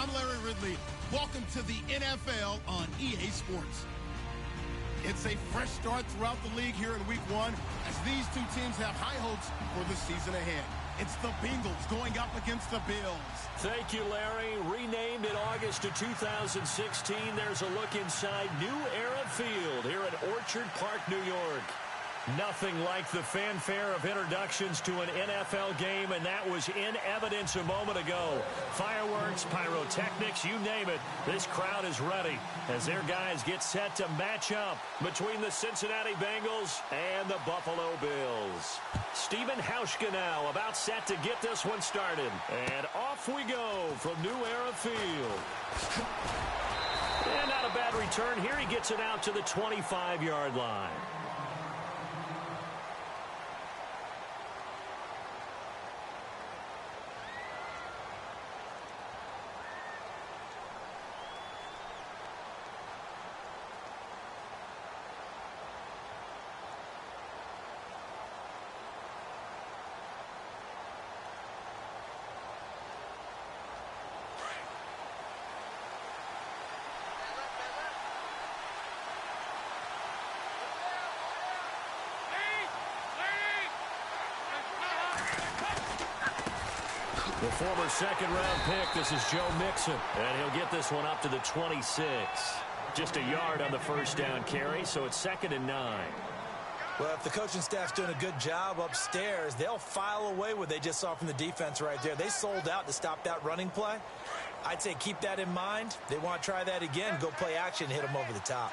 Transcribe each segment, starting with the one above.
I'm Larry Ridley. Welcome to the NFL on EA Sports. It's a fresh start throughout the league here in Week 1 as these two teams have high hopes for the season ahead. It's the Bengals going up against the Bills. Thank you, Larry. Renamed in August of 2016, there's a look inside New Era Field here at Orchard Park, New York. Nothing like the fanfare of introductions to an NFL game, and that was in evidence a moment ago. Fireworks, pyrotechnics, you name it. This crowd is ready as their guys get set to match up between the Cincinnati Bengals and the Buffalo Bills. Stephen Hauschka now about set to get this one started. And off we go from New Era Field. And not a bad return here. He gets it out to the 25-yard line. The former second-round pick, this is Joe Mixon, and he'll get this one up to the 26. Just a yard on the first down carry, so it's 2nd and 9. Well, if the coaching staff's doing a good job upstairs, they'll file away what they just saw from the defense right there. They sold out to stop that running play. I'd say keep that in mind. They want to try that again, go play action, hit them over the top.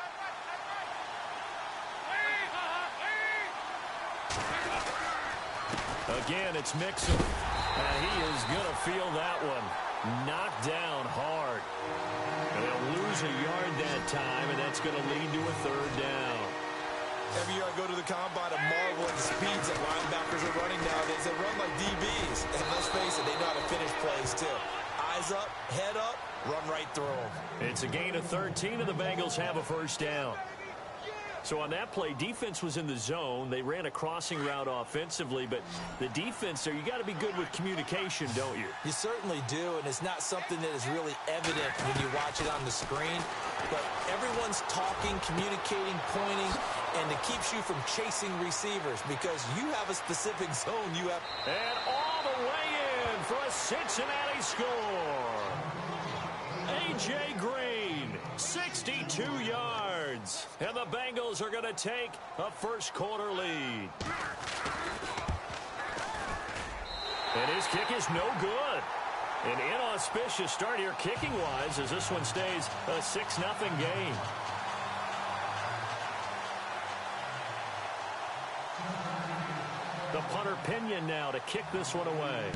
Again, it's Mixon. And he is going to feel that one. Knocked down hard. And they'll lose a yard that time, and that's going to lead to a 3rd down. Every year I go to the combine and marvel at the speeds that linebackers are running nowadays. They run like DBs. And let's face it, they know how to finish plays too. Eyes up, head up, run right through them. It's a gain of 13, and the Bengals have a 1st down. So on that play, defense was in the zone. They ran a crossing route offensively, but the defense there, you got to be good with communication, don't you? You certainly do, and it's not something that is really evident when you watch it on the screen. But everyone's talking, communicating, pointing, and it keeps you from chasing receivers because you have a specific zone you have. And all the way in for a Cincinnati score. A.J. Green, 62 yards. And the Bengals are going to take a first-quarter lead. And his kick is no good. An inauspicious start here kicking-wise as this one stays a 6-0 game. The punter Pinion now to kick this one away.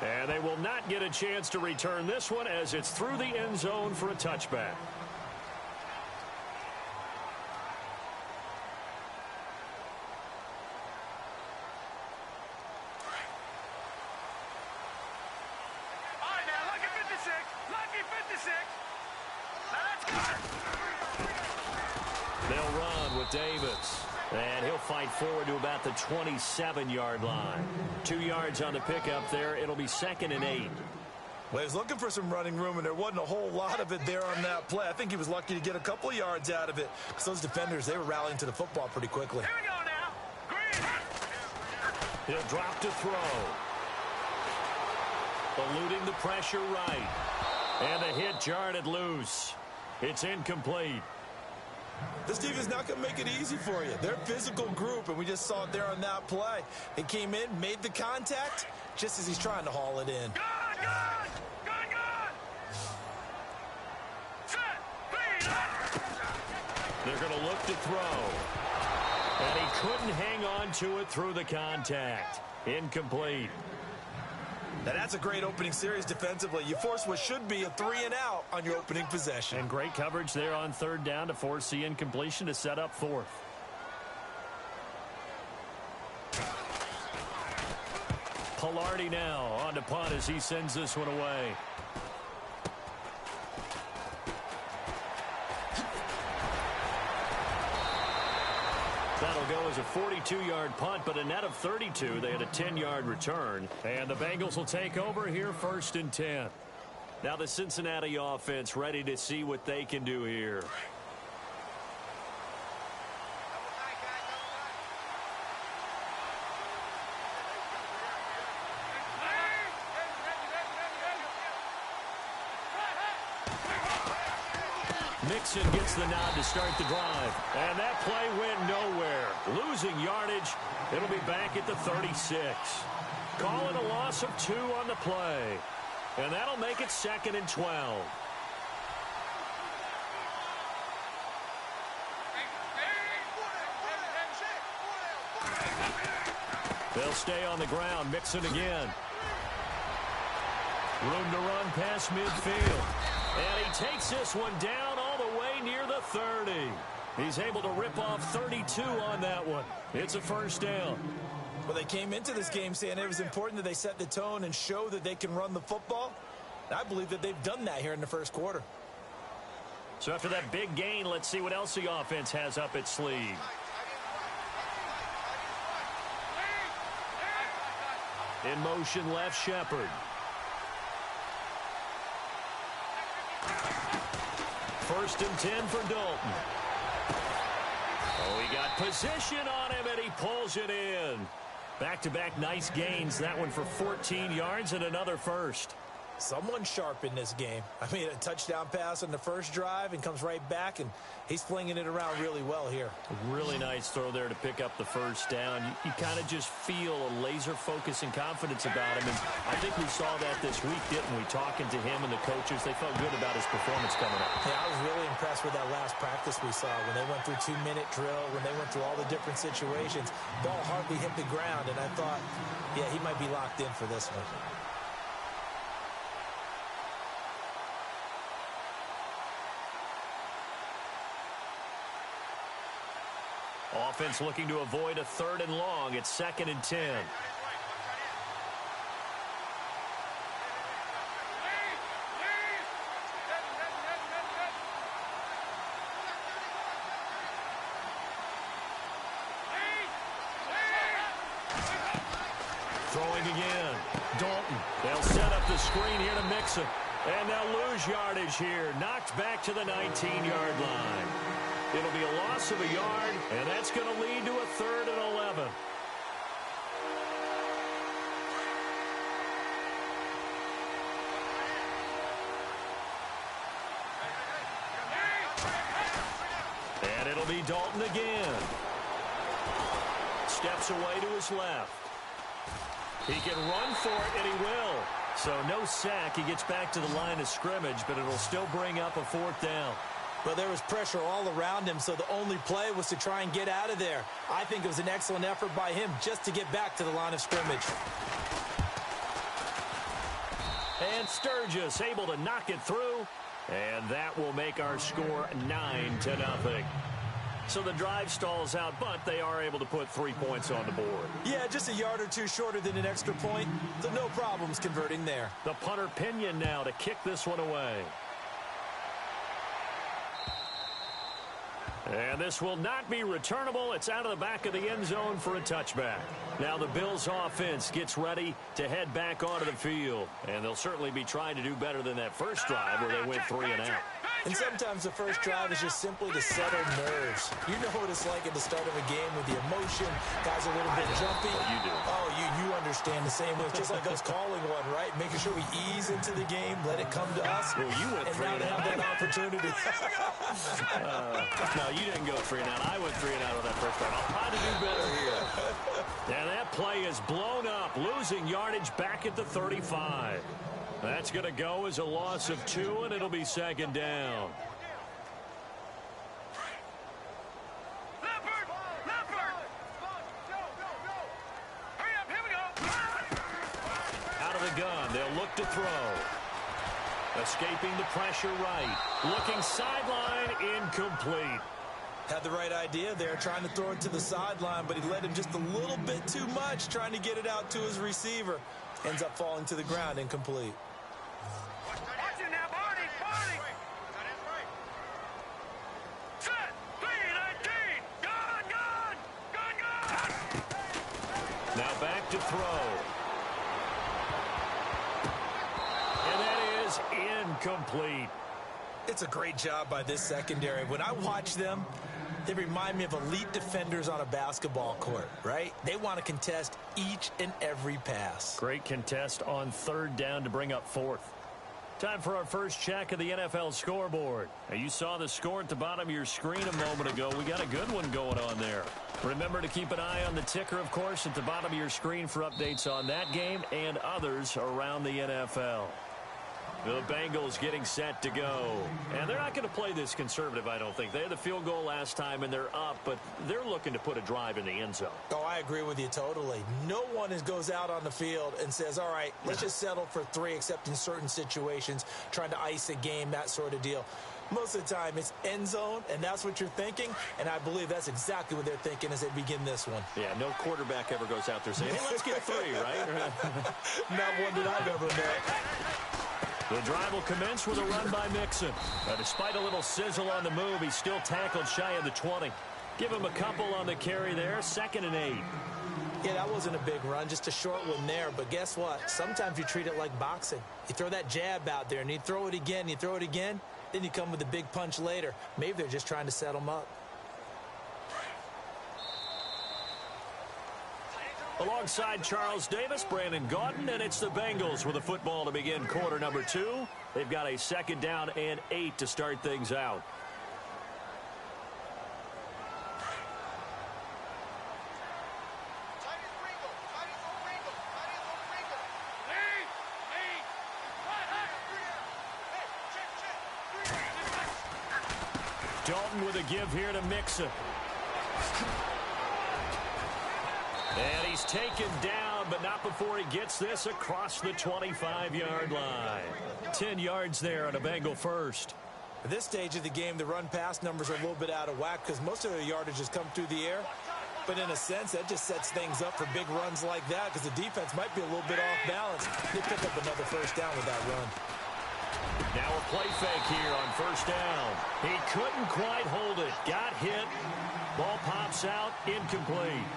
And they will not get a chance to return this one as it's through the end zone for a touchback. All right, now, lucky 56. Lucky 56. Now that's good. They'll run with Davis. And he'll fight forward to about the 27-yard line. 2 yards on the pickup there. It'll be 2nd and 8. Well, he was looking for some running room, and there wasn't a whole lot of it there on that play. I think he was lucky to get a couple of yards out of it because those defenders, they were rallying to the football pretty quickly. Here we go now. Green. He'll drop to throw. Eluding the pressure right. And the hit jarred it loose. It's incomplete. This team is not going to make it easy for you. They're a physical group, and we just saw it there on that play. He came in, made the contact, just as he's trying to haul it in. Good, good. Good, good. Set. Speed. They're going to look to throw. And he couldn't hang on to it through the contact. Incomplete. Now, that's a great opening series defensively. You force what should be a 3-and-out on your opening possession. And great coverage there on 3rd down to force the incompletion to set up 4th. Palardy now on to punt as he sends this one away. That'll go as a 42-yard punt, but a net of 32. They had a 10-yard return. And the Bengals will take over here 1st and 10. Now the Cincinnati offense ready to see what they can do here. Mixon gets the nod to start the drive. And that play went nowhere. Losing yardage. It'll be back at the 36. Call it a loss of 2 on the play. And that'll make it 2nd and 12. They'll stay on the ground. Mixon again. Room to run past midfield. And he takes this one down all the way near the 30. He's able to rip off 32 on that one. It's a 1st down. Well, they came into this game saying it was important that they set the tone and show that they can run the football. And I believe that they've done that here in the 1st quarter. So after that big gain, let's see what else the offense has up its sleeve. In motion, left Shepard. 1st and 10 for Dalton. Oh, he got position on him, and he pulls it in. Back-to-back nice gains. That one for 14 yards and another 1st. Someone sharp in this game. I mean, a touchdown pass on the 1st drive and comes right back, and he's flinging it around really well here. A really nice throw there to pick up the 1st down. You kind of just feel a laser focus and confidence about him, and I think we saw that this week, didn't we? Talking to him and the coaches, they felt good about his performance coming up. Yeah, I was really impressed with that last practice we saw when they went through 2-minute drill, when they went through all the different situations. Ball hardly hit the ground, and I thought, yeah, he might be locked in for this one. Offense looking to avoid a 3rd and long. It's 2nd and 10. Throwing again. Dalton. They'll set up the screen here to Mixon. And they'll lose yardage here. Knocked back to the 19-yard line. It'll be a loss of a yard, and that's going to lead to a 3rd and 11. And it'll be Dalton again. Steps away to his left. He can run for it, and he will. So no sack. He gets back to the line of scrimmage, but it'll still bring up a 4th down. But there was pressure all around him, so the only play was to try and get out of there. I think it was an excellent effort by him just to get back to the line of scrimmage. And Sturgis able to knock it through, and that will make our score 9-0. So the drive stalls out, but they are able to put 3 points on the board. Yeah, just a yard or two shorter than an extra point, so no problems converting there. The punter Pinion now to kick this one away. And this will not be returnable. It's out of the back of the end zone for a touchback. Now the Bills offense gets ready to head back onto the field. And they'll certainly be trying to do better than that first drive where they went 3 and out. And sometimes the first drive is just simply to settle nerves. You know what it's like at the start of a game with the emotion. Guys are a little bit jumpy. You do. Oh, you understand the same way. It's just like us calling one, right? Making sure we ease into the game, let it come to us. Well, you went 3 and out. Have that opportunity. No, you didn't go 3 and out. I went 3 and out on that first drive. I'll try to do better here. And that play is blown up, losing yardage back at the 35. That's going to go as a loss of 2, and it'll be 2nd down. Leopard! Leopard! Go! Hurry up, here we go! Out of the gun, they'll look to throw. Escaping the pressure right. Looking sideline, incomplete. Had the right idea there, trying to throw it to the sideline, but he let him just a little bit too much, trying to get it out to his receiver. Ends up falling to the ground, incomplete. Watch it now, Barney! Set! 3-19! Gone! Incomplete. It's a great job by this secondary. When I watch them, they remind me of elite defenders on a basketball court, right? They want to contest each and every pass. Great contest on third down to bring up fourth. Time for our first check of the NFL scoreboard. Now, you saw the score at the bottom of your screen a moment ago. We got a good one going on there. Remember to keep an eye on the ticker, of course, at the bottom of your screen for updates on that game and others around the NFL. The Bengals getting set to go. And they're not going to play this conservative, I don't think. They had the field goal last time, and they're up, but they're looking to put a drive in the end zone. Oh, I agree with you totally. No one goes out on the field and says, all right, let's just settle for 3, except in certain situations, trying to ice a game, that sort of deal. Most of the time, it's end zone, and that's what you're thinking, and I believe that's exactly what they're thinking as they begin this one. Yeah, no quarterback ever goes out there saying, hey, let's get 3, right? Not one that I've ever met. The drive will commence with a run by Mixon. Despite a little sizzle on the move, he's still tackled shy of the 20. Give him a couple on the carry there, 2nd and 8. Yeah, that wasn't a big run, just a short one there. But guess what? Sometimes you treat it like boxing. You throw that jab out there, and you throw it again, then you come with a big punch later. Maybe they're just trying to set him up. Alongside Charles Davis, Brandon Gaudin, and it's the Bengals with the football to begin quarter number 2. They've got a 2nd down and 8 to start things out. Dalton with a give here to Mixon. And he's taken down, but not before he gets this across the 25-yard line. 10 yards there on a Bengal first. At this stage of the game, the run-pass numbers are a little bit out of whack because most of their yardage has come through the air. But in a sense, that just sets things up for big runs like that because the defense might be a little bit off balance. They pick up another first down with that run. Now a play fake here on first down. He couldn't quite hold it. Got hit. Ball pops out. Incomplete.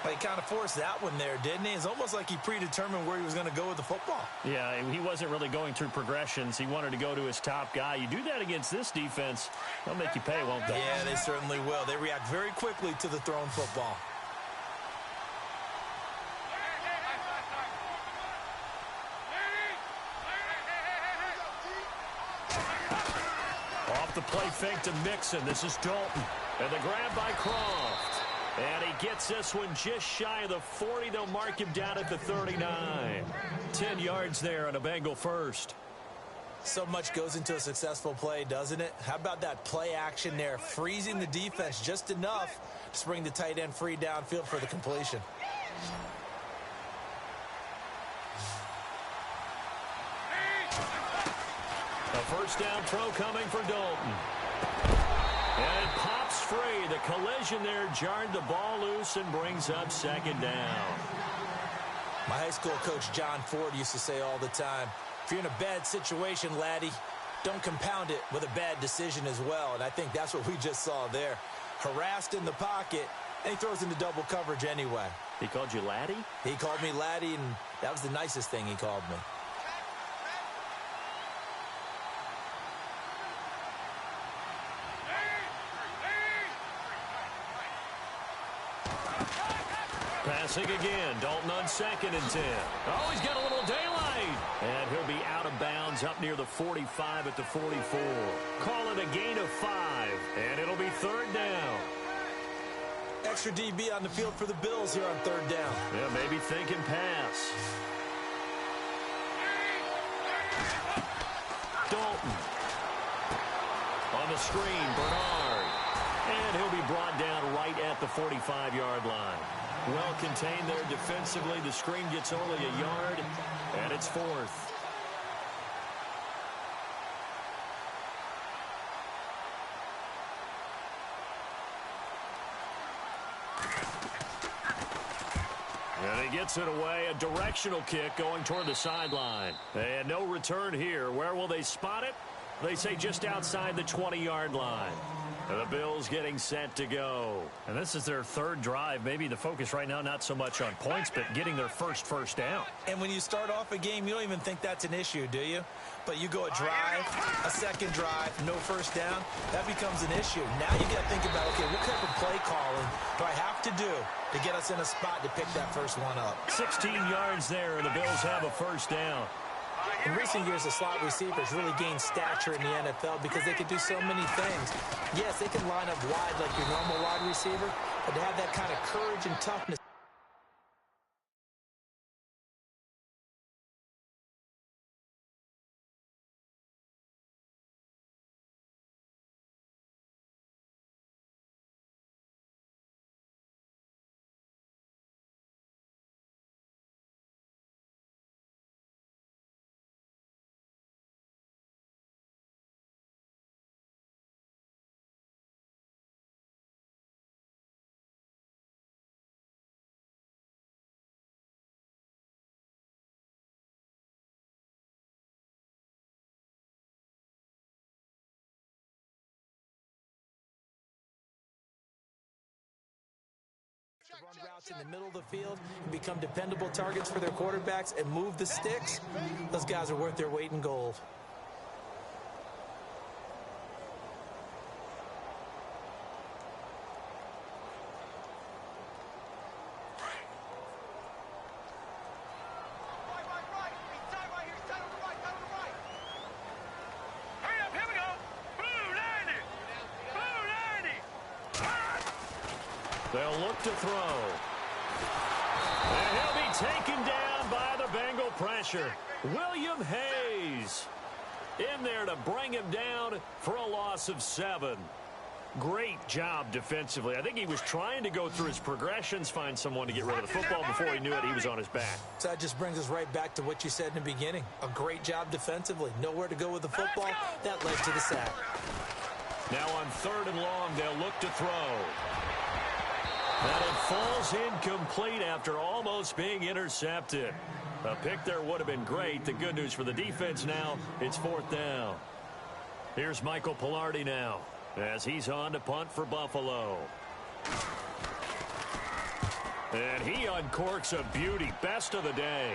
Well, he kind of forced that one there, didn't he? It's almost like he predetermined where he was going to go with the football. Yeah, he wasn't really going through progressions. He wanted to go to his top guy. You do that against this defense, they'll make you pay, won't they? Yeah, they certainly will. They react very quickly to the thrown football. Off the play fake to Mixon. This is Dalton. And the grab by Croft. And he gets this one just shy of the 40. They'll mark him down at the 39. 10 yards there on a Bengal first. So much goes into a successful play, doesn't it? How about that play action there, freezing the defense just enough to bring the tight end free downfield for the completion. A first down throw coming for Dalton. And it pops free. The collision there jarred the ball loose and brings up 2nd down. My high school coach John Ford used to say all the time, if you're in a bad situation, laddie, don't compound it with a bad decision as well. And I think that's what we just saw there. Harassed in the pocket, and he throws into double coverage anyway. He called you laddie? He called me laddie, and that was the nicest thing he called me. Passing again. Dalton on 2nd and 10. Oh, he's got a little daylight. And he'll be out of bounds up near the 45 at the 44. Call it a gain of 5. And it'll be 3rd down. Extra DB on the field for the Bills here on 3rd down. Yeah, maybe thinking pass. Dalton. On the screen, Bernard. And he'll be brought down right at the 45-yard line. Well contained there defensively. The screen gets only a yard, and it's 4th. And he gets it away. A directional kick going toward the sideline. And no return here. Where will they spot it? They say just outside the 20-yard line. The Bills getting set to go. And this is their third drive. Maybe the focus right now not so much on points, but getting their first down. And when you start off a game, you don't even think that's an issue, do you? But you go a drive, a second drive, no first down, that becomes an issue. Now you got to think about, okay, what type of play calling do I have to do to get us in a spot to pick that first one up? 16 yards there, and the Bills have a first down. In recent years, the slot receivers really gained stature in the NFL because they can do so many things. Yes, they can line up wide like your normal wide receiver, but to have that kind of courage and toughness. To run routes in the middle of the field and become dependable targets for their quarterbacks and move the sticks, those guys are worth their weight in gold. They'll look to throw. And he'll be taken down by the Bengal pressure. William Hayes in there to bring him down for a loss of 7. Great job defensively. I think he was trying to go through his progressions, find someone to get rid of the football. Before he knew it, he was on his back. So that just brings us right back to what you said in the beginning. A great job defensively. Nowhere to go with the football. That led to the sack. Now on 3rd and long, they'll look to throw. And it falls incomplete after almost being intercepted. A pick there would have been great. The good news for the defense now, it's 4th down. Here's Michael Palardy now as he's on to punt for Buffalo. And he uncorks a beauty. Best of the day.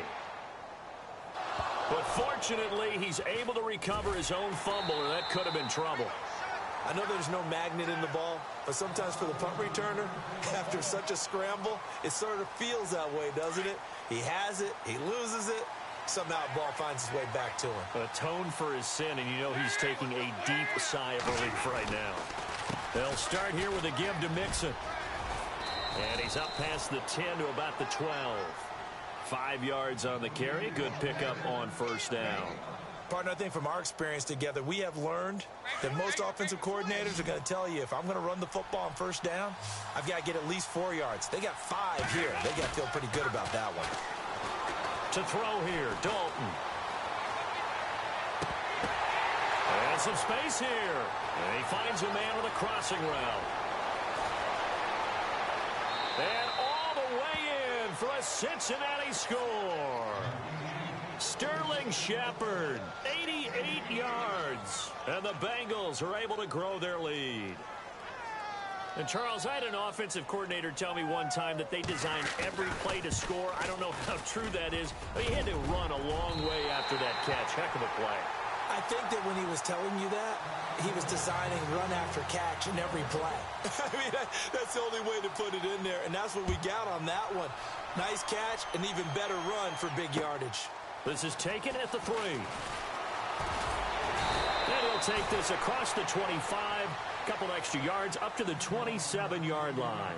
But fortunately, he's able to recover his own fumble, or that could have been trouble. I know there's no magnet in the ball, but sometimes for the punt returner, after such a scramble, it sort of feels that way, doesn't it? He has it, he loses it, somehow the ball finds its way back to him. Atone for his sin, and you know he's taking a deep sigh of relief right now. They'll start here with a give to Mixon. And he's up past the 10 to about the 12. 5 yards on the carry. Good pickup on 1st down. Partner, I think from our experience together, we have learned that most offensive coordinators are going to tell you, if I'm going to run the football on 1st down, I've got to get at least 4 yards. They got 5 here. They got to feel pretty good about that one. To throw here, Dalton. And some space here. And he finds a man with a crossing route. And all the way in for a Cincinnati score. Sterling Shepard, 88 yards. And the Bengals are able to grow their lead. And, Charles, I had an offensive coordinator tell me one time that they design every play to score. I don't know how true that is, but he had to run a long way after that catch. Heck of a play. I think that when he was telling you that, he was designing run after catch in every play. I mean, that's the only way to put it in there, and that's what we got on that one. Nice catch, and even better run for big yardage. This is taken at the 3. And he'll take this across the 25. Couple extra yards up to the 27-yard line.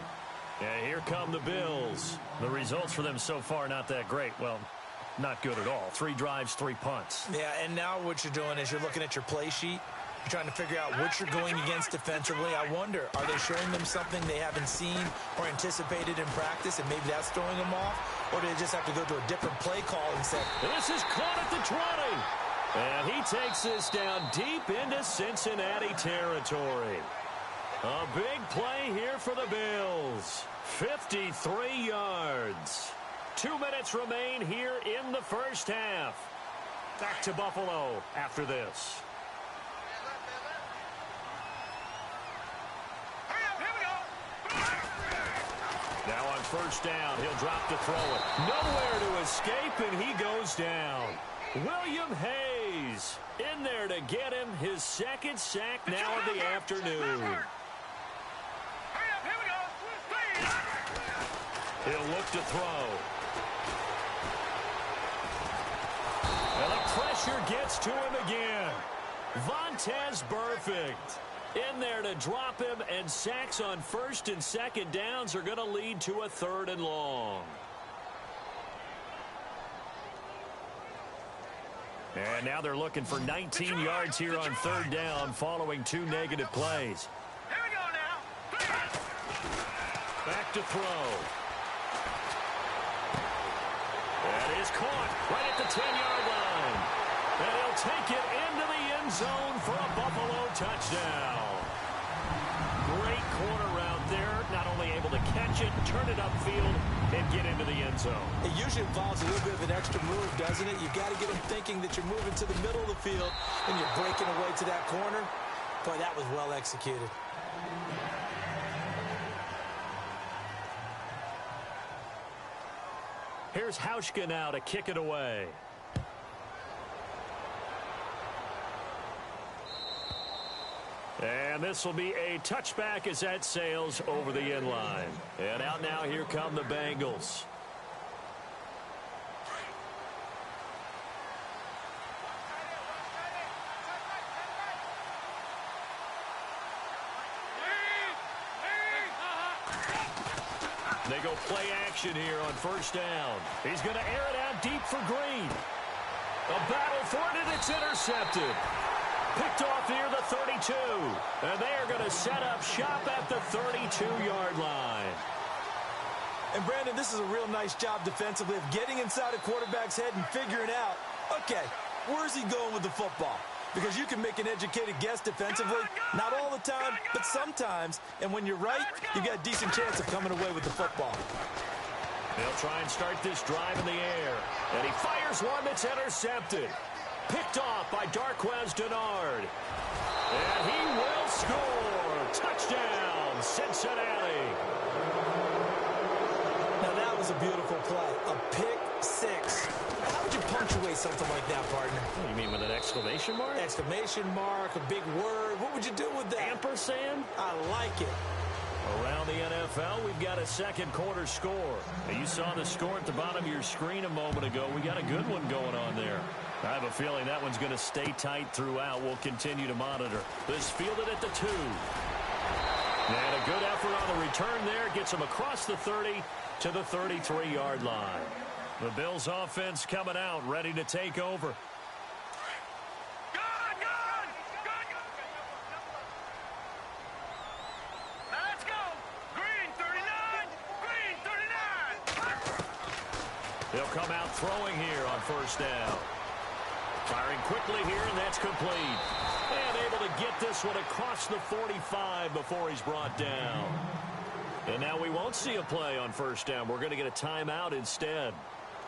And here come the Bills. The results for them so far not that great. Well, not good at all. 3 drives, 3 punts. Yeah, and now what you're doing is you're looking at your play sheet. You're trying to figure out what you're going against defensively. I wonder, are they showing them something they haven't seen or anticipated in practice, and maybe that's throwing them off? Or do they just have to go to a different play call and say, this is caught at the 20. And he takes this down deep into Cincinnati territory. A big play here for the Bills. 53 yards. 2 minutes remain here in the first half. Back to Buffalo after this. first down. He'll drop to throw it. Nowhere to escape, and he goes down. William Hayes in there to get him his second sack now of the afternoon. He'll look to throw. And the pressure gets to him again. Vontaze Burfict in there to drop him, and sacks on first and second downs are going to lead to a 3rd and long. And now they're looking for 19 yards here on 3rd down following 2 negative plays. Here we go now. Back to throw. That is caught right at the 10-yard line. And he'll take it into the end zone for a Buffalo touchdown. Great corner route there. Not only able to catch it, turn it upfield, and get into the end zone. It usually involves a little bit of an extra move, doesn't it? You've got to get them thinking that you're moving to the middle of the field and you're breaking away to that corner. Boy, that was well executed. Here's Hauschka now to kick it away. And this will be a touchback as that sails over the end line. And out now, here come the Bengals. They go play action here on first down. He's going to air it out deep for Green. A battle for it, and it's intercepted. Picked off near the 32. And they are going to set up shop at the 32-yard line. And, Brandon, this is a real nice job defensively of getting inside a quarterback's head and figuring out, okay, where's he going with the football? Because you can make an educated guess defensively, not all the time, but sometimes. And when you're right, you've got a decent chance of coming away with the football. They'll try and start this drive in the air. And he fires one that's intercepted. Picked off by Darqueze Dennard. And he will score. Touchdown, Cincinnati. Now that was a beautiful play. A pick six. How would you punctuate something like that, partner? You mean with an exclamation mark? Exclamation mark, a big word. What would you do with that? Ampersand? I like it. Around the NFL, we've got a second quarter score. Now, you saw the score at the bottom of your screen a moment ago. We got a good one going on there. I have a feeling that one's going to stay tight throughout. We'll continue to monitor. This fielded at the 2. And a good effort on the return there. Gets him across the 30 to the 33-yard line. The Bills offense coming out, ready to take over. Let's go. Green 39. Green 39. They'll come out throwing here on first down. Firing quickly here, and that's complete. And able to get this one across the 45 before he's brought down. And now we won't see a play on first down. We're going to get a timeout instead,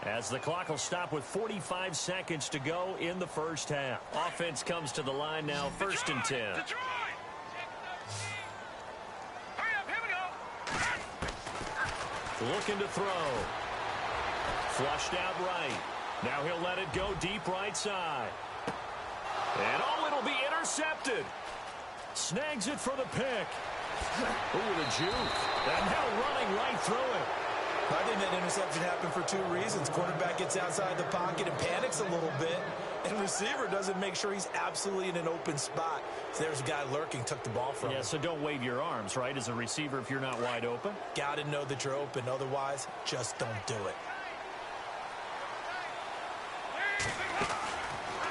as the clock will stop with 45 seconds to go in the first half. Offense comes to the line now, first and 10. Detroit. Hurry up, here we go. Looking to throw. Flushed out right. Now he'll let it go deep right side. And it'll be intercepted. Snags it for the pick. Ooh, the juke. And now running right through it. I think that interception happened for 2 reasons. Quarterback gets outside the pocket and panics a little bit, and receiver doesn't make sure he's absolutely in an open spot. So there's a guy lurking, took the ball from him. Yeah, so don't wave your arms, right, as a receiver if you're not wide open. Got to know that you're open. Otherwise, just don't do it.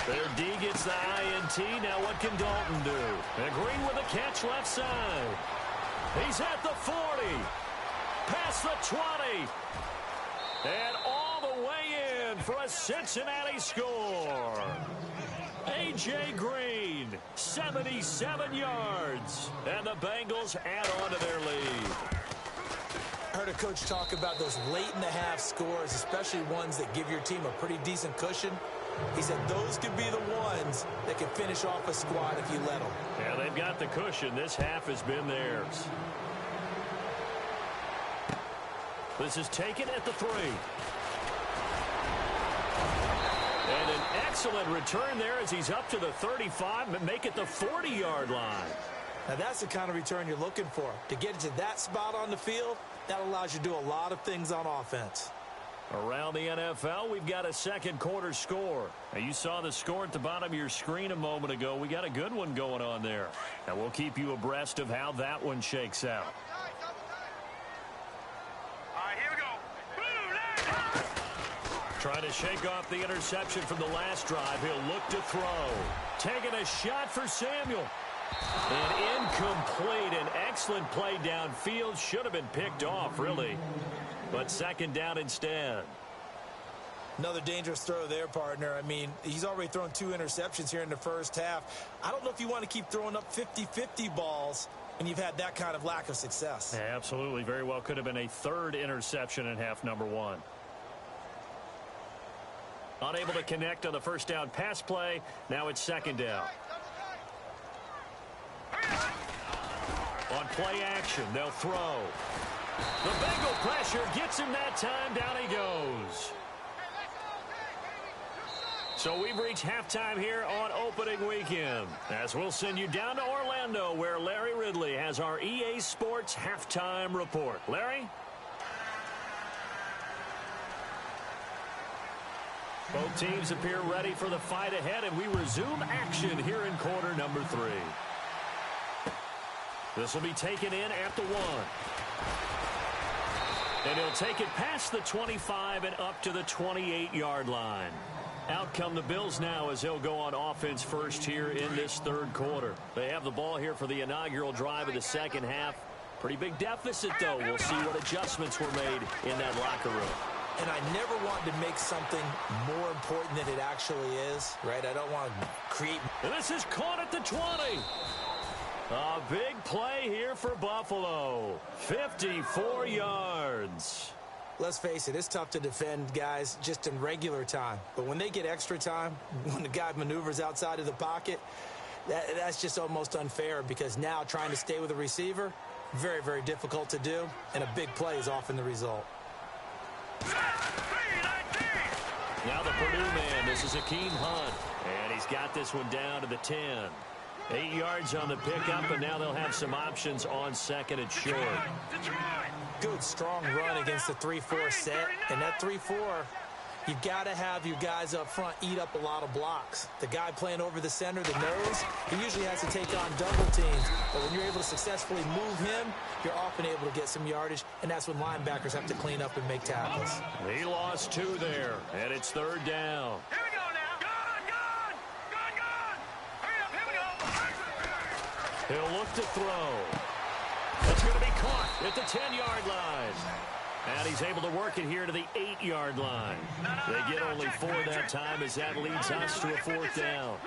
Their D gets the INT. Now what can Dalton do? And Green with a catch left side. He's at the 40. Past the 20. And all the way in for a Cincinnati score. A.J. Green, 77 yards. And the Bengals add on to their lead. I heard a coach talk about those late-in-the-half scores, especially ones that give your team a pretty decent cushion. He said those could be the ones that can finish off a squad if you let them. Yeah, they've got the cushion. This half has been theirs. This is taken at the 3. And an excellent return there as he's up to the 35 and make it the 40-yard line. Now, that's the kind of return you're looking for. To get to that spot on the field, that allows you to do a lot of things on offense. Around the NFL, we've got a second quarter score. Now, you saw the score at the bottom of your screen a moment ago. We got a good one going on there. And we'll keep you abreast of how that one shakes out. All right, here we go. Trying to shake off the interception from the last drive. He'll look to throw. Taking a shot for Samuel. And incomplete. An excellent play downfield. Should have been picked off, really. But second down instead. Another dangerous throw there, partner. I mean, he's already thrown 2 interceptions here in the first half. I don't know if you want to keep throwing up 50-50 balls when you've had that kind of lack of success. Yeah, absolutely. Very well could have been a 3rd interception in half number 1. Unable to connect on the first down pass play. Now it's second down. On play action, they'll throw. The Bengal pressure gets him that time. Down he goes. So we've reached halftime here on opening weekend. As we'll send you down to Orlando, where Larry Ridley has our EA Sports halftime report. Larry? Both teams appear ready for the fight ahead, and we resume action here in quarter number 3. This will be taken in at the 1. And he'll take it past the 25 and up to the 28-yard line. Out come the Bills now as they'll go on offense first here in this 3rd quarter. They have the ball here for the inaugural drive of the second half. Pretty big deficit, though. We'll see what adjustments were made in that locker room. And I never want to make something more important than it actually is, right? I don't want to create... And this is caught at the 20. A big play here for Buffalo. 54 yards. Let's face it, it's tough to defend guys just in regular time. But when they get extra time, when the guy maneuvers outside of the pocket, that's just almost unfair because now trying to stay with a receiver, very, very difficult to do, and a big play is often the result. Now the Purdue man, this is Akeem Hunt, and he's got this one down to the 10. 8 yards on the pickup, and now they'll have some options on second and short. Good, strong run against the 3-4 set. And that 3-4, you've got to have your guys up front eat up a lot of blocks. The guy playing over the center, the nose, he usually has to take on double teams. But when you're able to successfully move him, you're often able to get some yardage, and that's when linebackers have to clean up and make tackles. He lost 2 there, and it's 3rd down. Here we go now. Gun. Hurry up, here we go. He'll look to throw. That's going to be caught at the 10-yard line. And he's able to work it here to the 8-yard line. They get only 4 that time as that leads us to a 4th down.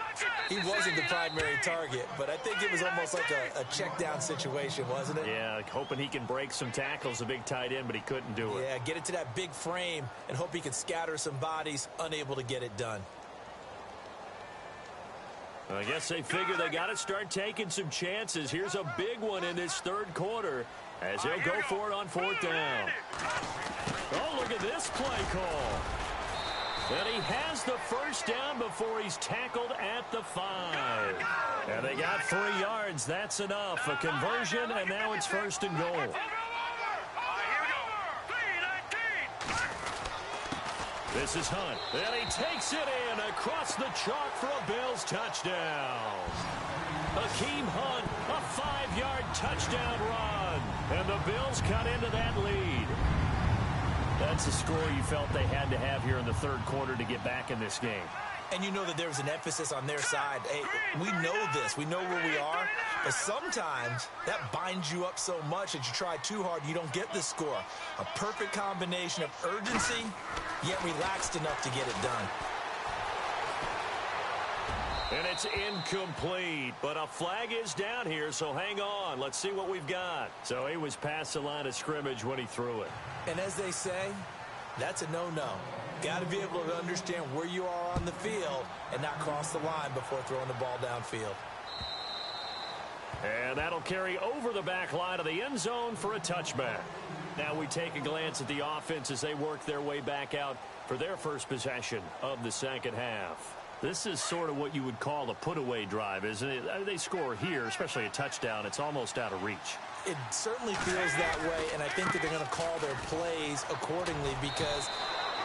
He wasn't the primary target, but I think it was almost like a check-down situation, wasn't it? Yeah, hoping he can break some tackles, a big tight end, but he couldn't do it. Yeah, get it to that big frame and hope he can scatter some bodies, unable to get it done. I guess they figure they got to start taking some chances. Here's a big one in this 3rd quarter as they'll go for it on 4th down. Oh, look at this play call. And he has the first down before he's tackled at the 5. And they got 3 yards. That's enough. A conversion, and now it's 1st and goal. This is Hunt, and he takes it in across the chalk for a Bills touchdown. Akeem Hunt, a 5-yard touchdown run, and the Bills cut into that lead. That's a score you felt they had to have here in the 3rd quarter to get back in this game. And you know that there's an emphasis on their side. Hey, we know this. We know where we are. But sometimes that binds you up so much that you try too hard, you don't get the score. A perfect combination of urgency, yet relaxed enough to get it done. And it's incomplete, but a flag is down here, so hang on. Let's see what we've got. So he was past the line of scrimmage when he threw it. And as they say, that's a no-no. Got to be able to understand where you are on the field and not cross the line before throwing the ball downfield. And that'll carry over the back line of the end zone for a touchback. Now we take a glance at the offense as they work their way back out for their first possession of the second half. This is sort of what you would call a put-away drive, isn't it? They score here, especially a touchdown. It's almost out of reach. It certainly feels that way, and I think that they're going to call their plays accordingly because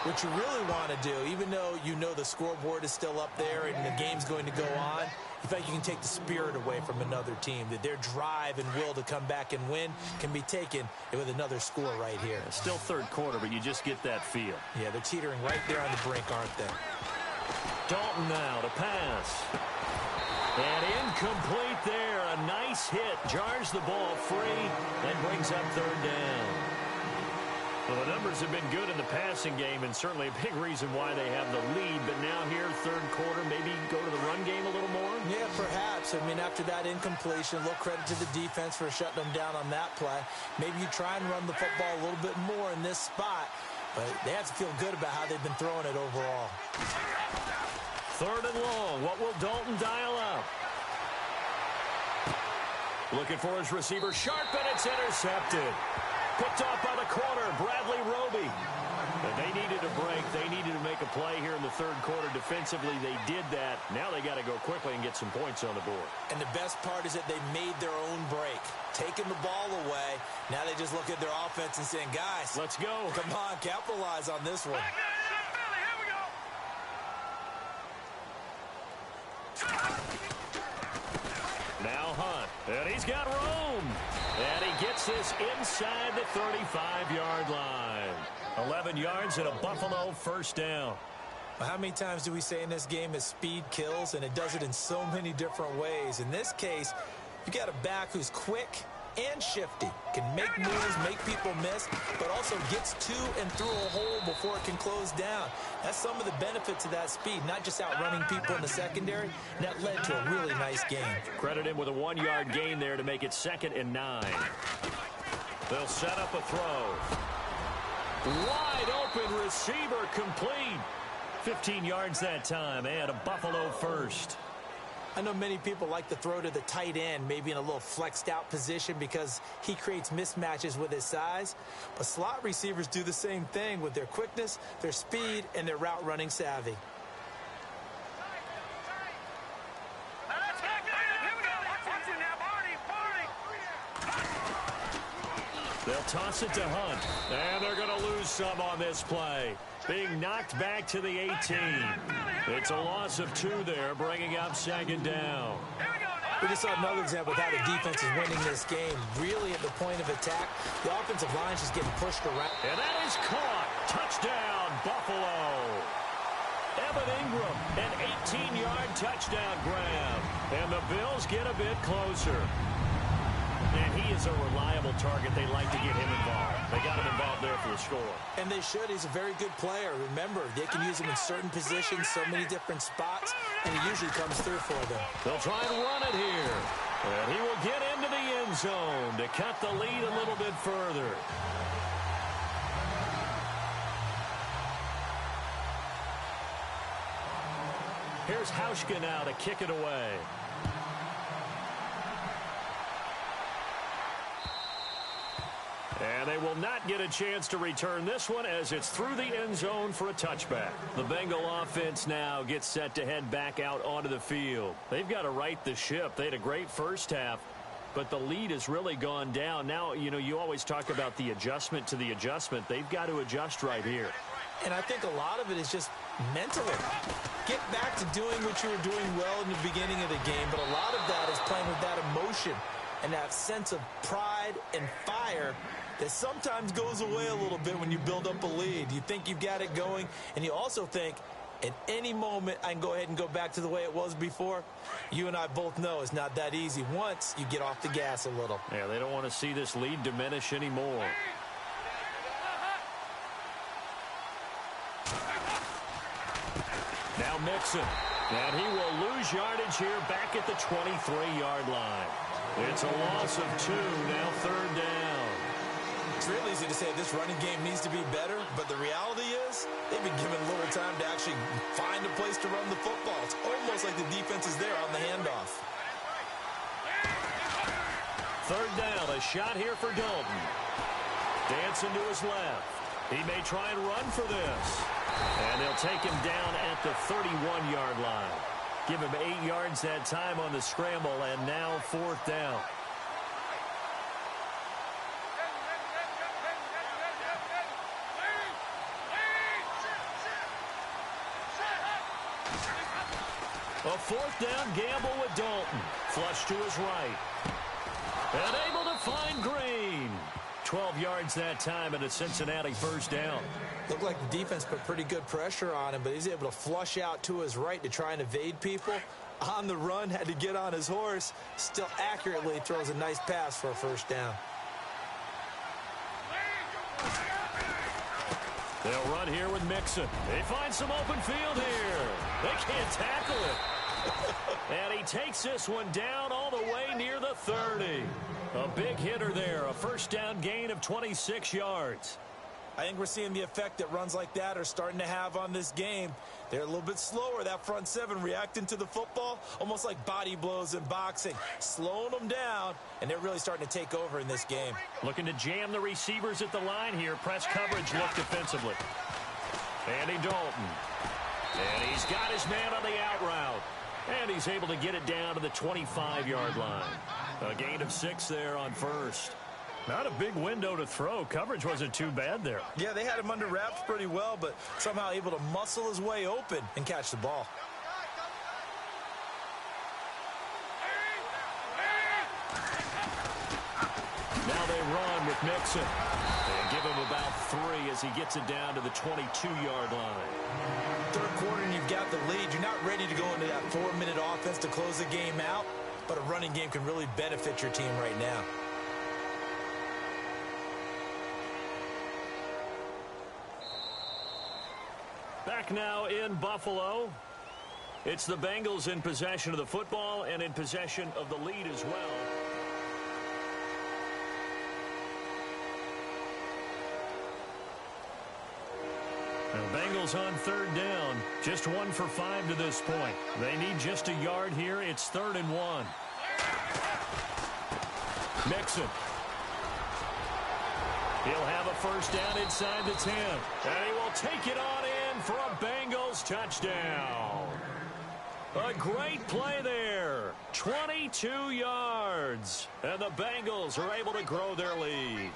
what you really want to do, even though you know the scoreboard is still up there and the game's going to go on, you feel like you can take the spirit away from another team, that their drive and will to come back and win can be taken with another score right here. Still third quarter, but you just get that feel. Yeah, they're teetering right there on the brink, aren't they? Dalton now to pass. And incomplete there. A nice hit. Jars the ball free and brings up third down. Well, the numbers have been good in the passing game and certainly a big reason why they have the lead. But now here, third quarter, maybe go to the run game a little more? Yeah, perhaps. I mean, after that incompletion, a little credit to the defense for shutting them down on that play. Maybe you try and run the football a little bit more in this spot. But they have to feel good about how they've been throwing it overall. Third and long. What will Dalton dial up? Looking for his receiver. Sharp, and it's intercepted. Picked off by the corner, Bradley Roby. But they needed a break. They needed to make a play here in the third quarter. Defensively, they did that. Now they got to go quickly and get some points on the board. And the best part is that they made their own break. Taking the ball away. Now they just look at their offense and saying, guys, let's go. Come on, capitalize on this one. Now Hunt, and he's got room. And he gets this inside the 35-yard line. 11 yards and a Buffalo first down. Well, how many times do we say in this game that speed kills, and it does it in so many different ways. In this case, you got a back who's quick and shifty, can make moves, make people miss, but also gets to and through a hole before it can close down. That's some of the benefits of that speed, not just outrunning people in the secondary. And that led to a really nice game. Credit him with a 1-yard gain there to make it 2nd and 9. They'll set up a throw. Wide open receiver complete. 15 yards that time and a Buffalo first. I know many people like to throw to the tight end, maybe in a little flexed out position because he creates mismatches with his size. But slot receivers do the same thing with their quickness, their speed, and their route running savvy. They'll toss it to Hunt, and they're going to lose some on this play. Being knocked back to the 18. It's a loss of 2 there, bringing up 2nd down. We just saw another example of how the defense is winning this game. Really at the point of attack, the offensive line is just getting pushed around. And that is caught. Touchdown, Buffalo. Evan Ingram, an 18-yard touchdown grab. And the Bills get a bit closer. And he is a reliable target. They like to get him involved. They got him involved there for the score. And they should. He's a very good player. Remember, they can use him in certain positions, so many different spots, and he usually comes through for them. They'll try and run it here. And he will get into the end zone to cut the lead a little bit further. Here's Hauschka now to kick it away. And they will not get a chance to return this one as it's through the end zone for a touchback. The Bengal offense now gets set to head back out onto the field. They've got to right the ship. They had a great first half, but the lead has really gone down. Now, you know, you always talk about the adjustment to the adjustment. They've got to adjust right here. And I think a lot of it is just mentally. Get back to doing what you were doing well in the beginning of the game, but a lot of that is playing with that emotion and that sense of pride and fire that sometimes goes away a little bit when you build up a lead. You think you've got it going, and you also think, at any moment, I can go ahead and go back to the way it was before. You and I both know it's not that easy once you get off the gas a little. Yeah, they don't want to see this lead diminish anymore. Now Mixon, and he will lose yardage here back at the 23-yard line. It's a loss of 2, now 3rd down. It's real easy to say this running game needs to be better, but the reality is they've been given little time to actually find a place to run the football. It's almost like the defense is there on the handoff. 3rd down, a shot here for Dalton. Dancing to his left. He may try and run for this. And they'll take him down at the 31-yard line. Give him 8 yards that time on the scramble, and now 4th down. A 4th down gamble with Dalton. Flush to his right. And able to find Green. 12 yards that time and a Cincinnati 1st down. Looked like the defense put pretty good pressure on him, but he's able to flush out to his right to try and evade people. On the run, had to get on his horse. Still accurately throws a nice pass for a 1st down. They'll run here with Mixon. They find some open field here. They can't tackle it. And he takes this one down all the way near the 30. A big hitter there. A 1st down gain of 26 yards. I think we're seeing the effect that runs like that are starting to have on this game. They're a little bit slower, that front 7, reacting to the football, almost like body blows in boxing, slowing them down, and they're really starting to take over in this game. Looking to jam the receivers at the line here. Press coverage look defensively. Andy Dalton. And he's got his man on the out route. And he's able to get it down to the 25-yard line. A gain of 6 there on 1st. Not a big window to throw. Coverage wasn't too bad there. Yeah, they had him under wraps pretty well, but somehow able to muscle his way open and catch the ball. Now they run with Mixon. They give him about 3 as he gets it down to the 22-yard line. 3rd quarter and you've got the lead. You're not ready to go into that 4-minute offense to close the game out, but a running game can really benefit your team right now. Back now in Buffalo. It's the Bengals in possession of the football and in possession of the lead as well. The Bengals on 3rd down. Just 1 for 5 to this point. They need just a yard here. It's 3rd and 1. Mixon. He'll have a 1st down inside the 10. And he will take it on in for a Bengals touchdown. A great play there. 22 yards. And the Bengals are able to grow their lead.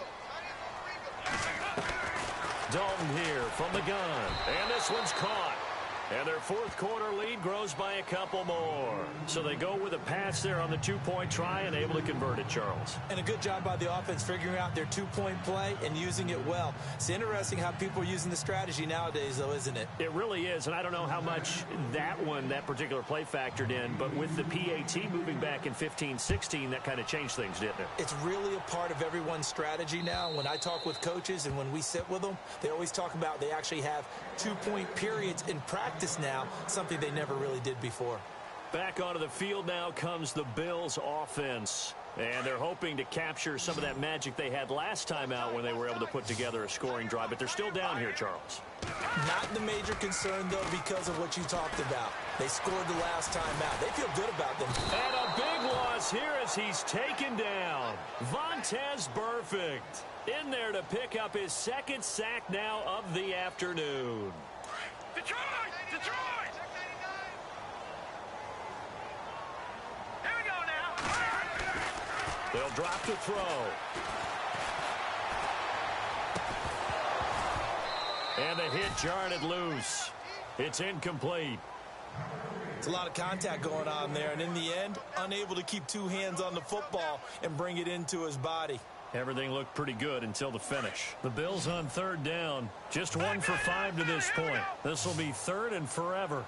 Dalton here from the gun. And this one's caught. And their 4th quarter lead grows by a couple more. So they go with a pass there on the 2-point try and able to convert it, Charles. And a good job by the offense figuring out their 2-point play and using it well. It's interesting how people are using the strategy nowadays, though, isn't it? It really is, and I don't know how much that particular play factored in, but with the PAT moving back in 15-16, that kind of changed things, didn't it? It's really a part of everyone's strategy now. When I talk with coaches and when we sit with them, they always talk about they actually have 2-point periods in practice now, something they never really did before. Back onto the field now comes the Bills offense. And they're hoping to capture some of that magic they had last time out when they were able to put together a scoring drive. But they're still down here, Charles. Not the major concern, though, because of what you talked about. They scored the last time out. They feel good about them. And a big loss here as he's taken down. Vontaze Burfict in there to pick up his 2nd sack now of the afternoon. Detroit! Detroit! Here we go now. They'll drop to throw. And the hit jarred it loose. It's incomplete. It's a lot of contact going on there, and in the end, unable to keep 2 hands on the football and bring it into his body. Everything looked pretty good until the finish. The Bills on 3rd down. Just 1 for 5 to this point. This will be 3rd and forever.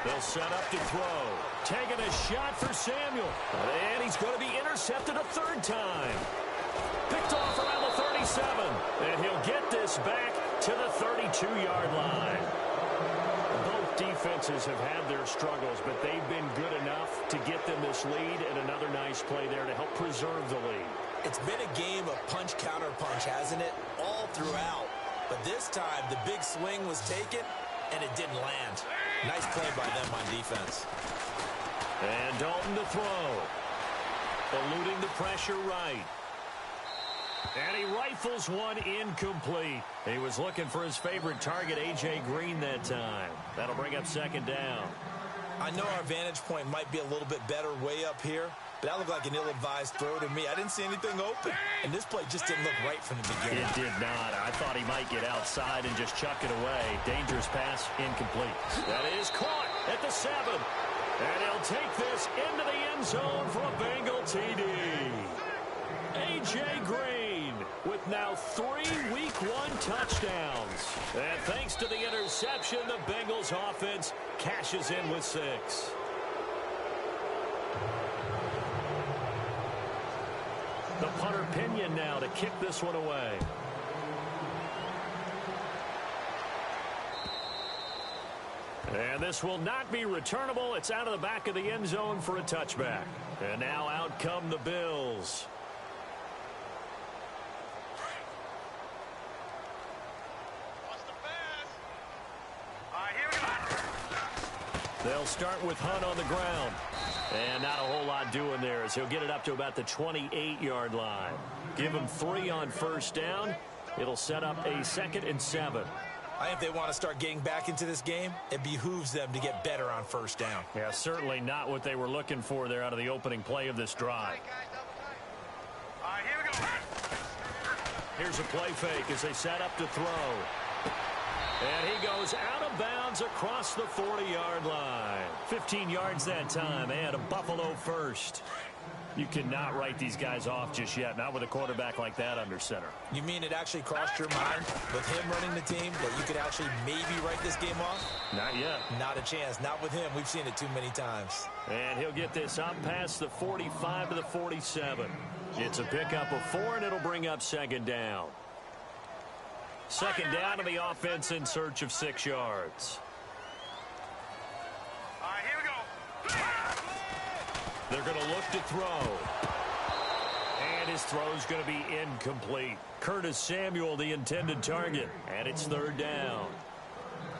They'll set up to throw. Taking a shot for Samuel. And he's going to be intercepted a 3rd time. Picked off around the 37. And he'll get this back to the 32-yard line. Both defenses have had their struggles, but they've been good enough to get them this lead, and another nice play there to help preserve the lead. It's been a game of punch-counter-punch, hasn't it? All throughout. But this time, the big swing was taken, and it didn't land. Nice play by them on defense. And Dalton to throw. Eluding the pressure right. And he rifles one incomplete. He was looking for his favorite target, A.J. Green, that time. That'll bring up second down. I know our vantage point might be a little bit better way up here, but that looked like an ill-advised throw to me. I didn't see anything open, and this play just didn't look right from the beginning. It did not. I thought he might get outside and just chuck it away. Dangerous pass, incomplete. That is caught at the 7. And he'll take this into the end zone for a Bengal TD. A.J. Green with now 3 Week 1 touchdowns. And thanks to the interception, the Bengals offense cashes in with 6. The punter Pinion now to kick this one away. And this will not be returnable. It's out of the back of the end zone for a touchback. And now out come the Bills. They'll start with Hunt on the ground. And not a whole lot doing there as he'll get it up to about the 28-yard line. Give him 3 on first down. It'll set up a 2nd and 7. I think if they want to start getting back into this game, it behooves them to get better on first down. Yeah, certainly not what they were looking for there out of the opening play of this drive. All right, here we go. Here's a play fake as they set up to throw. And he goes out of bounds across the 40-yard line. 15 yards that time and a Buffalo first. You cannot write these guys off just yet, not with a quarterback like that under center. You mean it actually crossed your mind with him running the team that you could actually maybe write this game off? Not yet. Not a chance. Not with him. We've seen it too many times. And he'll get this up past the 45 to the 47. It's a pickup of 4, and it'll bring up second down. Second down to the offense in search of 6 yards. All right, here we go. They're going to look to throw. And his throw's going to be incomplete. Curtis Samuel, the intended target. And it's 3rd down.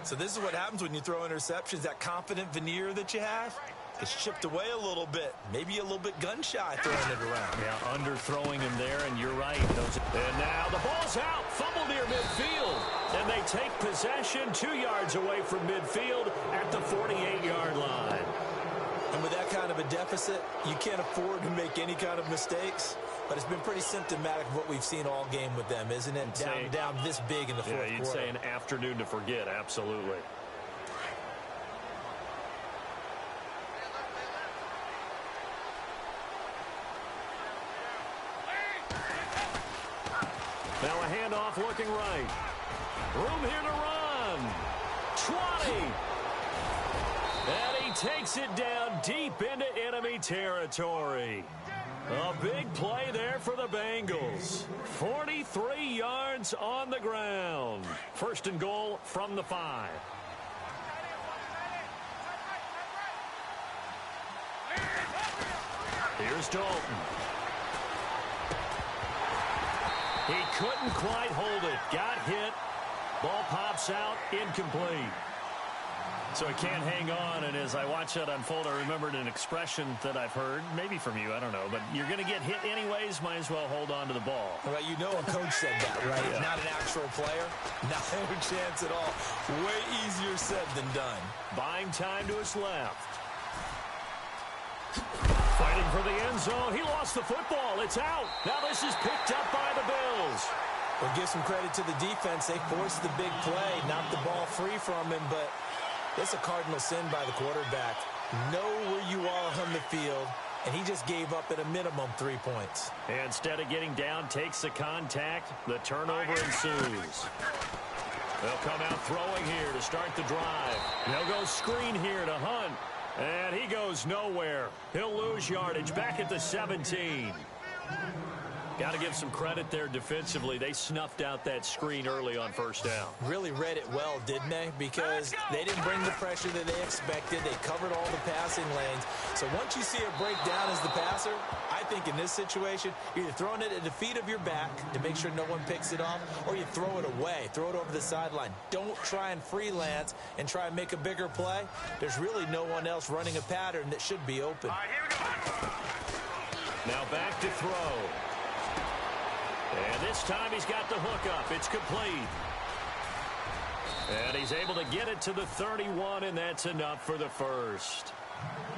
So this is what happens when you throw interceptions. That confident veneer that you have gets chipped away a little bit. Maybe a little bit gun-shy throwing it around. Yeah, under-throwing him there, and you're right. And now the ball's out. Fumble near midfield. And they take possession 2 yards away from midfield at the 48-yard line. And with that kind of a deficit, you can't afford to make any kind of mistakes. But it's been pretty symptomatic of what we've seen all game with them, isn't it? Down this big in the fourth quarter. Yeah, you'd say an afternoon to forget, absolutely. Now a handoff looking right. Room here to run. 20. And he takes it down deep into enemy territory. A big play there for the Bengals. 43 yards on the ground. 1st and goal from the 5. Here's Dalton. He couldn't quite hold it. Got hit. Ball pops out. Incomplete. So he can't hang on, and as I watch that unfold, I remembered an expression that I've heard, maybe from you, I don't know, but you're going to get hit anyways, might as well hold on to the ball. Well, you know a coach said that, right? Yeah. Not an actual player. Not a chance at all. Way easier said than done. Buying time to his left. Fighting for the end zone. He lost the football. It's out. Now this is picked up by the Bills. Well, give some credit to the defense. They forced the big play, knocked the ball free from him, but it's a cardinal sin by the quarterback. Know where you are on the field, and he just gave up at a minimum 3 points. Instead of getting down, takes the contact. The turnover ensues. They'll come out throwing here to start the drive. They'll go screen here to Hunt. And he goes nowhere. He'll lose yardage back at the 17. Got to give some credit there defensively. They snuffed out that screen early on first down. Really read it well, didn't they? Because they didn't bring the pressure that they expected. They covered all the passing lanes. So once you see it break down as the passer, I think in this situation, you're either throwing it at the feet of your back to make sure no one picks it off, or you throw it away. Throw it over the sideline. Don't try and freelance and try and make a bigger play. There's really no one else running a pattern that should be open. All right, here we go. Now back to throw. And this time he's got the hook up. It's complete. And he's able to get it to the 31, and that's enough for the first.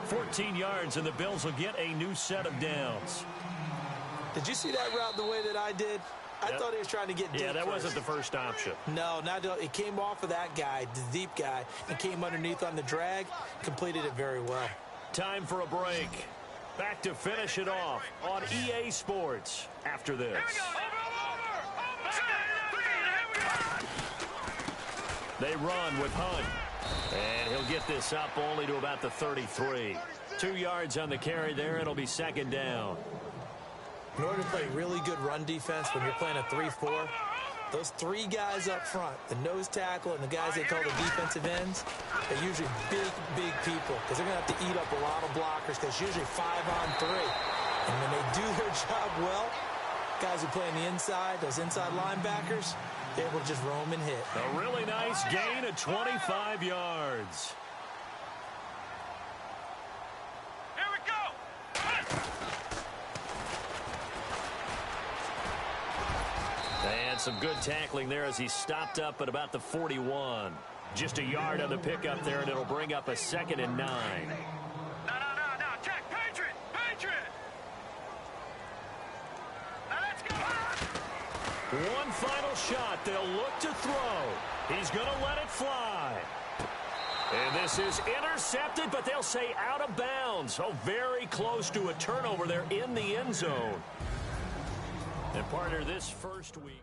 14 yards, and the Bills will get a new set of downs. Did you see that route the way that I did? I thought he was trying to get deep. Yeah, that first. wasn't the first option. No, it came off of that guy, the deep guy, and came underneath on the drag. Completed it very well. Time for a break. Back to finish it off on EA Sports after this. They run with Hunt. And he'll get this up only to about the 33. 2 yards on the carry there. It'll be second down. In order to play really good run defense when you're playing a 3-4, those three guys up front, the nose tackle and the guys they call the defensive ends, they're usually big people because they're going to have to eat up a lot of blockers because it's usually 5-on-3. And when they do their job well, guys who play on the inside, those inside linebackers, they're able to just roam and hit. A really nice gain of 25 yards. Here we go. And some good tackling there as he stopped up at about the 41. Just a yard on the pickup there, and it'll bring up a 2nd and 9. No, Jack, Patriot. Now let's go. One final shot. They'll look to throw. He's going to let it fly. And this is intercepted, but they'll say out of bounds. Oh, very close to a turnover there in the end zone. And partner, this first week.